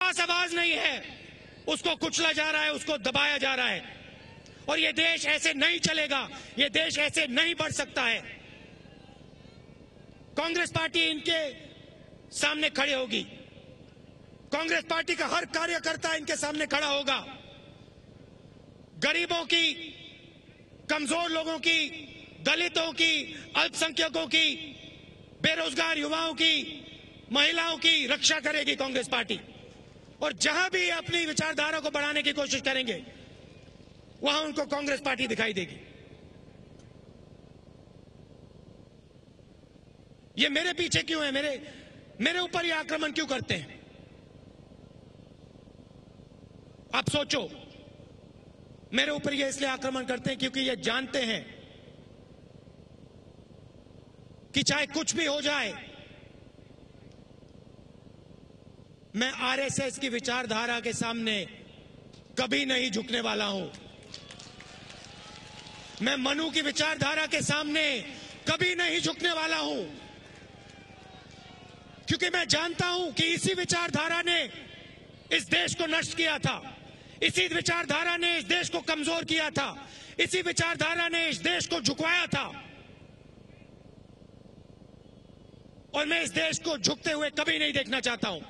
पास आवाज नहीं है उसको कुचला जा रहा है, उसको दबाया जा रहा है। और ये देश ऐसे नहीं चलेगा, ये देश ऐसे नहीं बढ़ सकता है। कांग्रेस पार्टी इनके सामने खड़े होगी, कांग्रेस पार्टी का हर कार्यकर्ता इनके सामने खड़ा होगा। गरीबों की, कमजोर लोगों की, दलितों की, अल्पसंख्यकों की, बेरोजगार युवाओं की, महिलाओं की रक्षा करेगी कांग्रेस पार्टी। और जहां भी अपनी विचारधारा को बढ़ाने की कोशिश करेंगे वहां उनको कांग्रेस पार्टी दिखाई देगी। ये मेरे पीछे क्यों है, मेरे ऊपर ये आक्रमण क्यों करते हैं? आप सोचो, मेरे ऊपर ये इसलिए आक्रमण करते हैं क्योंकि ये जानते हैं कि चाहे कुछ भी हो जाए, मैं आरएसएस की विचारधारा के सामने कभी नहीं झुकने वाला हूं। मैं मनु की विचारधारा के सामने कभी नहीं झुकने वाला हूं, क्योंकि मैं जानता हूं कि इसी विचारधारा ने इस देश को नष्ट किया था, इसी विचारधारा ने इस देश को कमजोर किया था, इसी विचारधारा ने इस देश को झुकवाया था। और मैं इस देश को झुकते हुए कभी नहीं देखना चाहता हूं।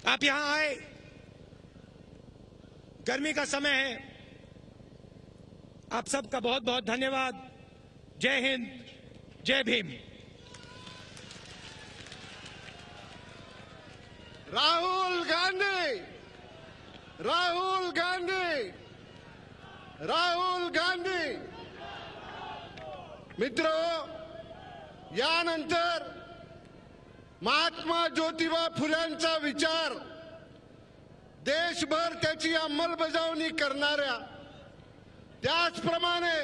आप यहां आए, गर्मी का समय है, आप सबका बहुत बहुत धन्यवाद। जय हिंद, जय भीम। राहुल गांधी, राहुल गांधी, राहुल गांधी। मित्रों, यानंतर महात्मा ज्योतिबा फुल्यांचा विचार देशभर त्याची अंमलबजावणी करणाऱ्या, त्याचप्रमाणे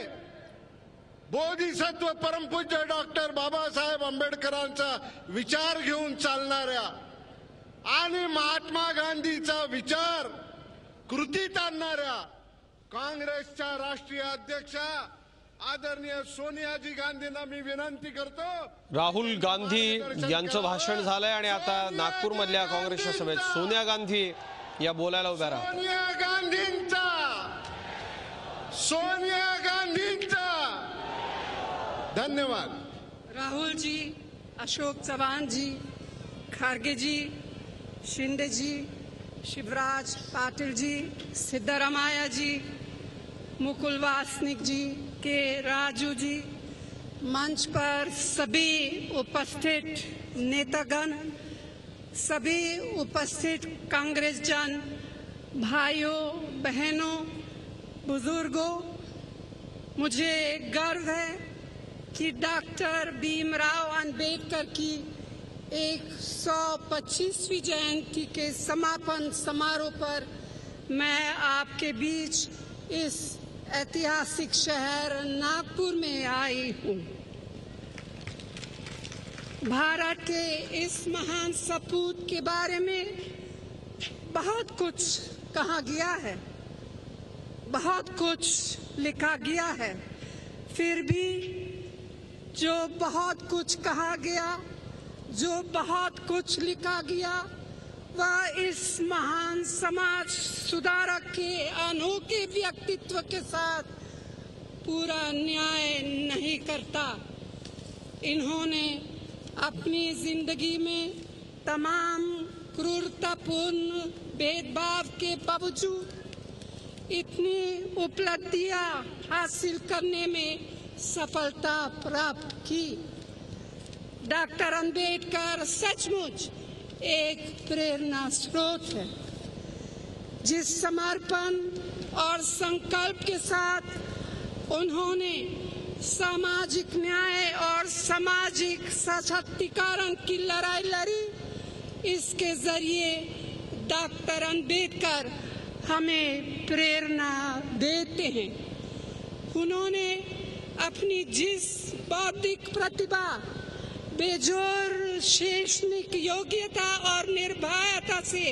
बोधिसत्व परमपूज्य डॉक्टर बाबासाहेब आंबेडकरांचा विचार घेऊन चालणाऱ्या आणि महात्मा गांधीचा विचार कृतीत आणणाऱ्या काँग्रेसच्या राष्ट्रीय अध्यक्षा आदरणीय सोनियाजी गांधींना मी विनंती करतो। राहुल गांधी यांचं भाषण झालंय आणि आता नागपूर मधल्या काँग्रेसच्या सभेत सोनिया गांधी या बोलायला उभ्या राहतात। सोनिया गांधींचा धन्यवाद। राहुल जी, अशोक चव्हाण जी, खारगे जी, शिंदे जी, शिवराज पाटिल जी, सिद्धरामैया जी, मुकुल वासनिक जी, के राजू जी, मंच पर सभी उपस्थित नेतागण, सभी उपस्थित कांग्रेस जन, भाइयों बहनों, बुजुर्गों, मुझे गर्व है कि डॉक्टर भीमराव अंबेडकर की 125वीं जयंती के समापन समारोह पर मैं आपके बीच इस ऐतिहासिक शहर नागपुर में आई हूँ। भारत के इस महान सपूत के बारे में बहुत कुछ कहा गया है, बहुत कुछ लिखा गया है। फिर भी जो बहुत कुछ कहा गया, जो बहुत कुछ लिखा गया, वह इस महान समाज सुधारक के अनोखे व्यक्तित्व के साथ पूरा न्याय नहीं करता। इन्होंने अपनी जिंदगी में तमाम क्रूरतापूर्ण भेदभाव के बावजूद इतनी उपलब्धियां हासिल करने में सफलता प्राप्त की। डॉक्टर अंबेडकर सचमुच एक प्रेरणा स्रोत है। जिस समर्पण और संकल्प के साथ उन्होंने सामाजिक न्याय और सामाजिक सशक्तिकरण की लड़ाई लड़ी, इसके जरिए डॉक्टर अंबेडकर हमें प्रेरणा देते हैं। उन्होंने अपनी जिस बौद्धिक प्रतिभा, बेजोर शैक्षणिक योग्यता और निर्भयता से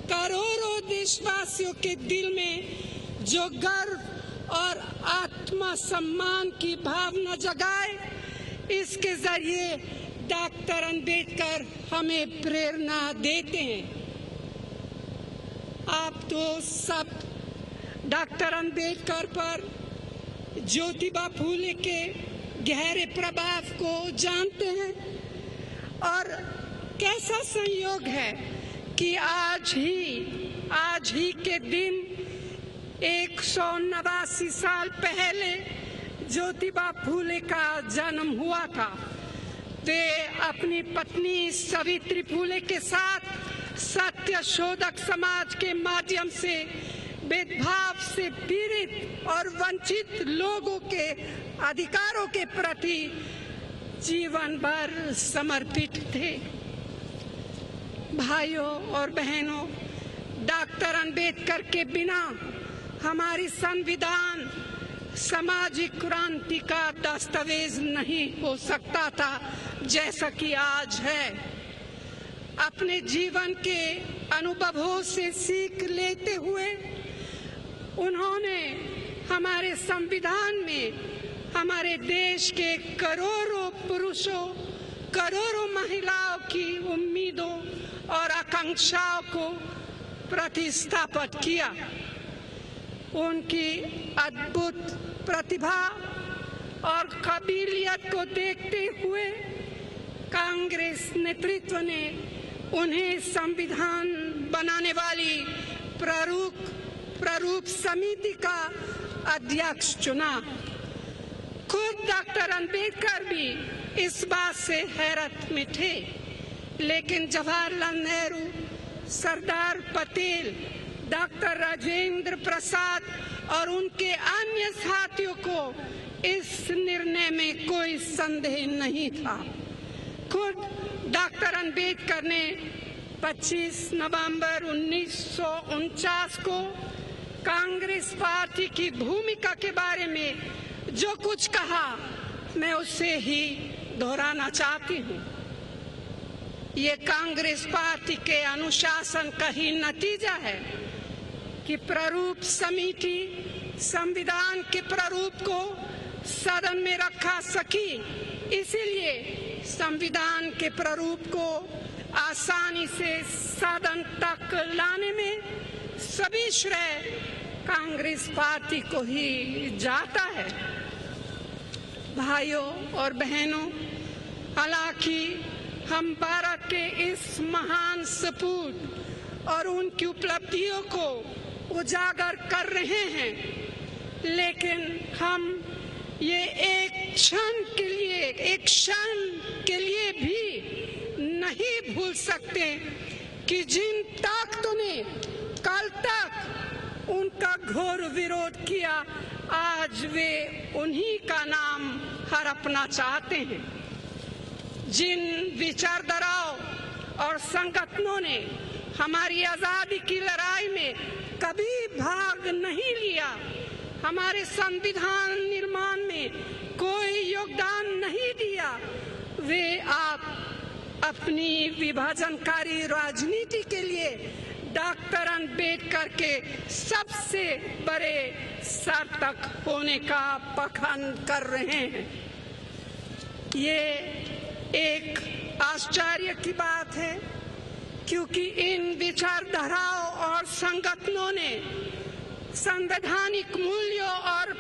करोड़ों देशवासियों के दिल में जो गर्व और आत्मसम्मान की भावना जगाए, इसके जरिए डॉक्टर अंबेडकर हमें प्रेरणा देते हैं। आप तो सब डॉक्टर अंबेडकर पर ज्योतिबा फूले के गहरे प्रभाव को जानते हैं और कैसा संयोग है कि आज ही के दिन 189 साल पहले ज्योतिबा फूले का जन्म हुआ था। वे अपनी पत्नी सावित्री फूले के साथ सत्य शोधक समाज के माध्यम से भेदभाव से पीड़ित और वंचित लोगों के अधिकारों के प्रति जीवन भर समर्पित थे। भाइयों और बहनों, डॉक्टर अंबेडकर के बिना हमारी संविधान सामाजिक क्रांति का दस्तावेज नहीं हो सकता था जैसा कि आज है। अपने जीवन के अनुभवों से सीख लेते हुए उन्होंने हमारे संविधान में हमारे देश के करोड़ों पुरुषों, करोड़ों महिलाओं की उम्मीदों और आकांक्षाओं को प्रतिस्थापित किया। उनकी अद्भुत प्रतिभा और काबिलियत को देखते हुए कांग्रेस नेतृत्व ने उन्हें संविधान बनाने वाली प्रारूप समिति का अध्यक्ष चुना। खुद डॉक्टर अंबेडकर भी इस बात से हैरत में थे, लेकिन जवाहरलाल नेहरू, सरदार पटेल, डॉक्टर राजेंद्र प्रसाद और उनके अन्य साथियों को इस निर्णय में कोई संदेह नहीं था। खुद डॉक्टर अंबेडकर ने 25 नवंबर 1949 को कांग्रेस पार्टी की भूमिका के बारे में जो कुछ कहा, मैं उसे ही दोहराना चाहती हूँ। ये कांग्रेस पार्टी के अनुशासन का ही नतीजा है कि प्रारूप समिति संविधान के प्रारूप को सदन में रखा सकी। इसीलिए संविधान के प्रारूप को आसानी से सदन तक लाने में सभी श्रेय कांग्रेस पार्टी को ही जाता है। भाइयों और बहनों, हालांकि हम भारत के इस महान सपूत और उनकी उपलब्धियों को उजागर कर रहे हैं, लेकिन हम ये एक क्षण के लिए भी नहीं भूल सकते कि जिन ताकतों ने कल तक उनका घोर विरोध किया, आज वे उन्हीं का नाम हड़पना चाहते हैं। जिन विचारधाराओं और संगठनों ने हमारी आजादी की लड़ाई में कभी भाग नहीं लिया, हमारे संविधान निर्माण में कोई योगदान नहीं दिया, वे आप अपनी विभाजनकारी राजनीति के लिए डॉक्टर अंबेडकर के सबसे बड़े सार्थक होने का पाखंड कर रहे हैं। ये एक आश्चर्य की बात है, क्योंकि इन विचारधाराओं और संगठनों ने संवैधानिक मूल्यों और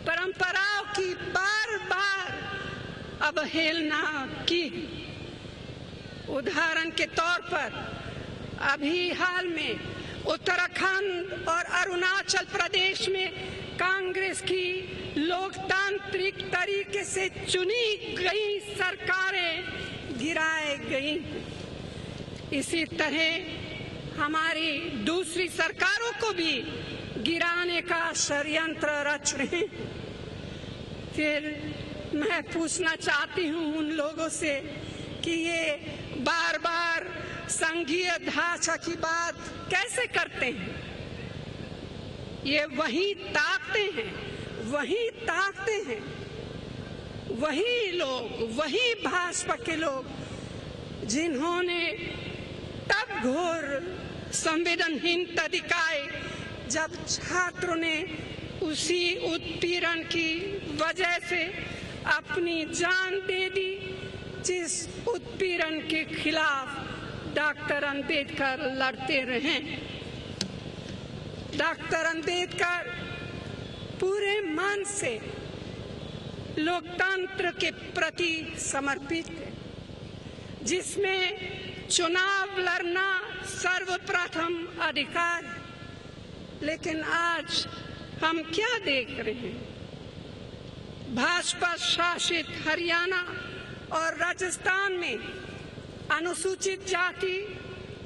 परंपराओं की बार-बार अवहेलना की। उदाहरण के तौर पर अभी हाल में उत्तराखंड और अरुणाचल प्रदेश में कांग्रेस की लोकतांत्रिक तरीके से चुनी गई सरकारें गिराई गई। इसी तरह हमारी दूसरी सरकारों को भी गिराने का षड्यंत्र रच रहे। फिर मैं पूछना चाहती हूँ उन लोगों से कि ये बार बार संघीय ढांचा की बात कैसे करते हैं। ये वही ताकते हैं, वही लोग, वही भाजपा के लोग जिन्होंने तब घोर संवेदनहीनता दिखाई जब छात्रों ने उसी उत्पीड़न की वजह से अपनी जान दे दी, जिस उत्पीड़न के खिलाफ डॉक्टर अंबेडकर लड़ते रहे। डॉक्टर अंबेडकर पूरे मन से लोकतंत्र के प्रति समर्पित थे, जिसमें चुनाव लड़ना सर्वप्रथम अधिकार है। लेकिन आज हम क्या देख रहे हैं? भाजपा शासित हरियाणा और राजस्थान में अनुसूचित जाति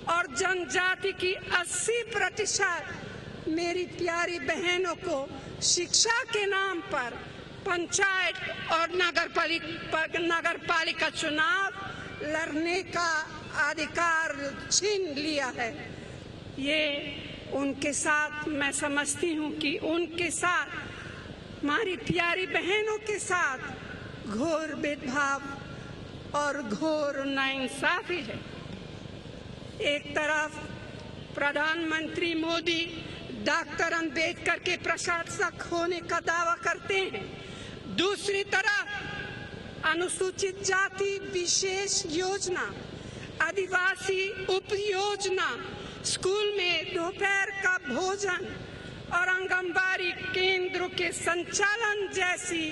और जनजाति की 80% मेरी प्यारी बहनों को शिक्षा के नाम पर पंचायत और नगरपालिका चुनाव लड़ने का अधिकार छीन लिया है। ये उनके साथ, मैं समझती हूँ कि उनके साथ, हमारी प्यारी बहनों के साथ घोर भेदभाव और घोर नाइंसाफी है। एक तरफ प्रधानमंत्री मोदी डॉक्टर अंबेडकर के प्रशंसक होने का दावा करते हैं, दूसरी तरफ अनुसूचित जाति विशेष योजना, आदिवासी उप योजना, स्कूल में दोपहर का भोजन और आंगनबाड़ी केंद्रों के संचालन जैसी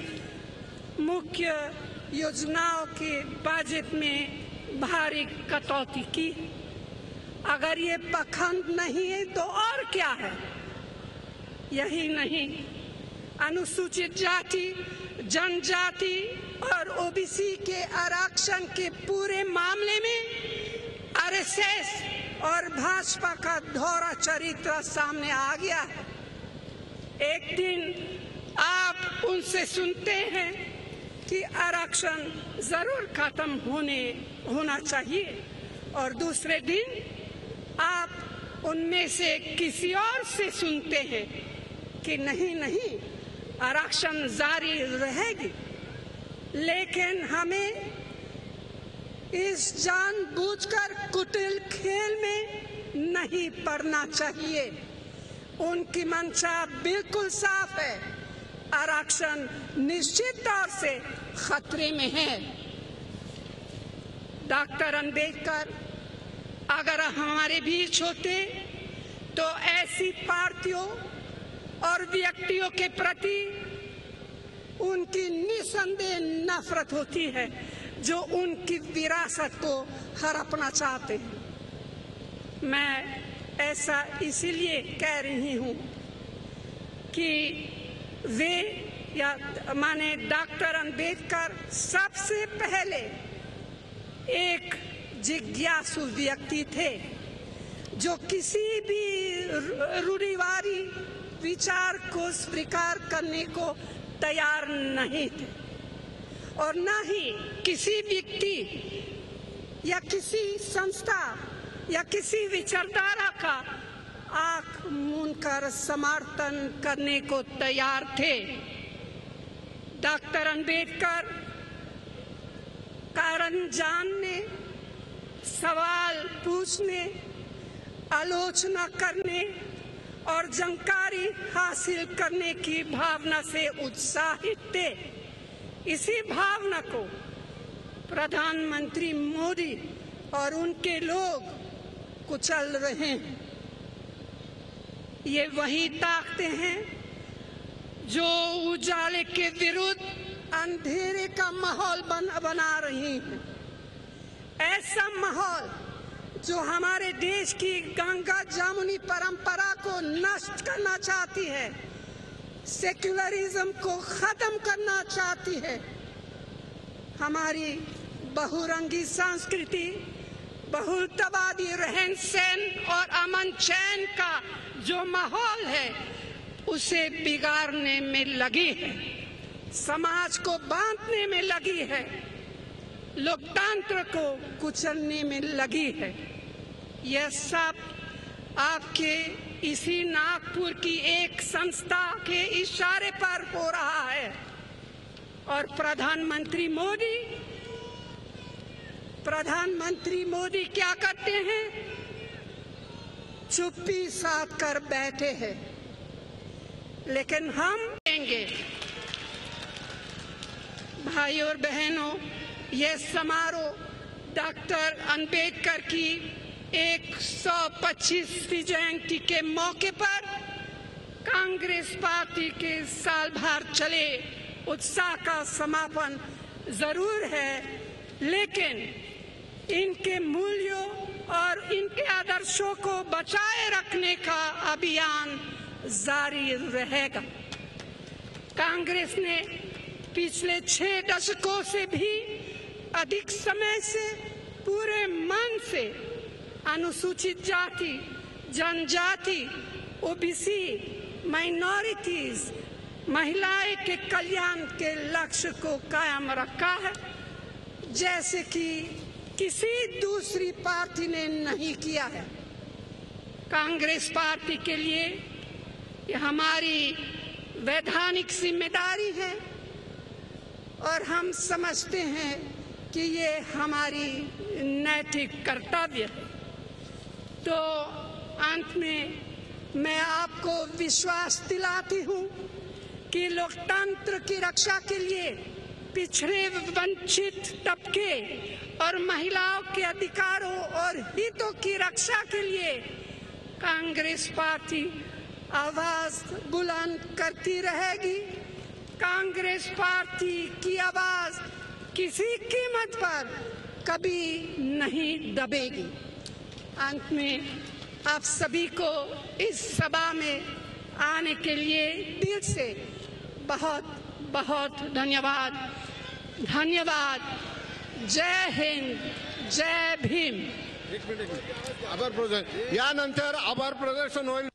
मुख्य योजनाओं के बजट में भारी कटौती की। अगर ये पाखंड नहीं है तो और क्या है? यही नहीं, अनुसूचित जाति, जनजाति और ओबीसी के आरक्षण के पूरे मामले में आरएसएस और भाजपा का दोहरा चरित्र सामने आ गया है। एक दिन आप उनसे सुनते हैं कि आरक्षण जरूर खत्म होना चाहिए, और दूसरे दिन आप उनमें से किसी और से सुनते हैं कि नहीं, आरक्षण जारी रहेगी। लेकिन हमें इस जानबूझकर कुटिल खेल में नहीं पड़ना चाहिए। उनकी मंशा बिल्कुल साफ है, आरक्षण निश्चित तौर से खतरे में है। डॉक्टर अंबेडकर अगर हमारे बीच होते तो ऐसी पार्टियों और व्यक्तियों के प्रति उनकी निसंदेह नफरत होती है जो उनकी विरासत को हड़पना चाहते हैं। मैं ऐसा इसीलिए कह रही हूँ कि वे माने डॉक्टर अंबेडकर सबसे पहले एक जिज्ञासु व्यक्ति थे, जो किसी भी रूढ़िवादी विचार को स्वीकार करने को तैयार नहीं थे, और न ही किसी व्यक्ति या किसी संस्था या किसी विचारधारा का आंख मूंदकर समर्थन करने को तैयार थे। डॉक्टर अंबेडकर कारण जानने, सवाल पूछने, आलोचना करने और जानकारी हासिल करने की भावना से उत्साहित थे। इसी भावना को प्रधानमंत्री मोदी और उनके लोग कुचल रहे हैं। ये वही ताकतें हैं जो उजाले के विरुद्ध अंधेरे का माहौल बना रही हैं। ऐसा माहौल जो हमारे देश की गंगा जमुनी परंपरा को नष्ट करना चाहती है, सेक्युलरिज्म को खत्म करना चाहती है, हमारी बहुरंगी संस्कृति, बहुलतावादी रहन सहन और अमन चैन का जो माहौल है उसे बिगाड़ने में लगी है, समाज को बांटने में लगी है, लोकतंत्र को कुचलने में लगी है। यह सब आपके इसी नागपुर की एक संस्था के इशारे पर हो रहा है। और प्रधानमंत्री मोदी क्या करते हैं? चुप्पी साध कर बैठे हैं। लेकिन हम देंगे भाई और बहनों, ये समारोह डॉक्टर अंबेडकर की 125वीं जयंती के मौके पर कांग्रेस पार्टी के साल भर चले उत्साह का समापन जरूर है, लेकिन इनके मूल्यों और इनके आदर्शों को बचाए रखने का अभियान जारी रहेगा। कांग्रेस ने पिछले 6 दशकों से भी अधिक समय से पूरे मन से अनुसूचित जाति, जनजाति, ओबीसी, माइनॉरिटीज, महिलाएं के कल्याण के लक्ष्य को कायम रखा है, जैसे कि किसी दूसरी पार्टी ने नहीं किया है। कांग्रेस पार्टी के लिए ये हमारी वैधानिक जिम्मेदारी है और हम समझते हैं कि ये हमारी नैतिक कर्तव्य है। तो अंत में मैं आपको विश्वास दिलाती हूँ कि लोकतंत्र की रक्षा के लिए पिछड़े वंचित तबके और महिलाओं के अधिकारों और हितों की रक्षा के लिए कांग्रेस पार्टी आवाज बुलंद करती रहेगी। कांग्रेस पार्टी की आवाज किसी कीमत पर कभी नहीं दबेगी। अंत में आप सभी को इस सभा में आने के लिए दिल से बहुत बहुत धन्यवाद। धन्यवाद। जय हिंद, जय भीम। आभार प्रदर्शन, यानंतर आभार प्रदर्शन होईल।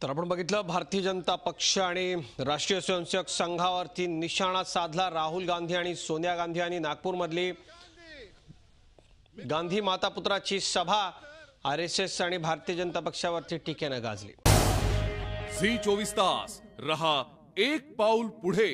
तर आपण बघितलं भारतीय जनता पक्ष आणि राष्ट्रीय स्वयंसेवक संघावरती निशाणा साधला राहुल गांधी आणि सोनिया गांधी यांनी। नागपूरमधली गांधी माता पुत्राची सभा आरएसएस आणि भारतीय जनता पक्षावरती टीकेने गाजली। झी 24 तास रहा एक पाऊल पुढे।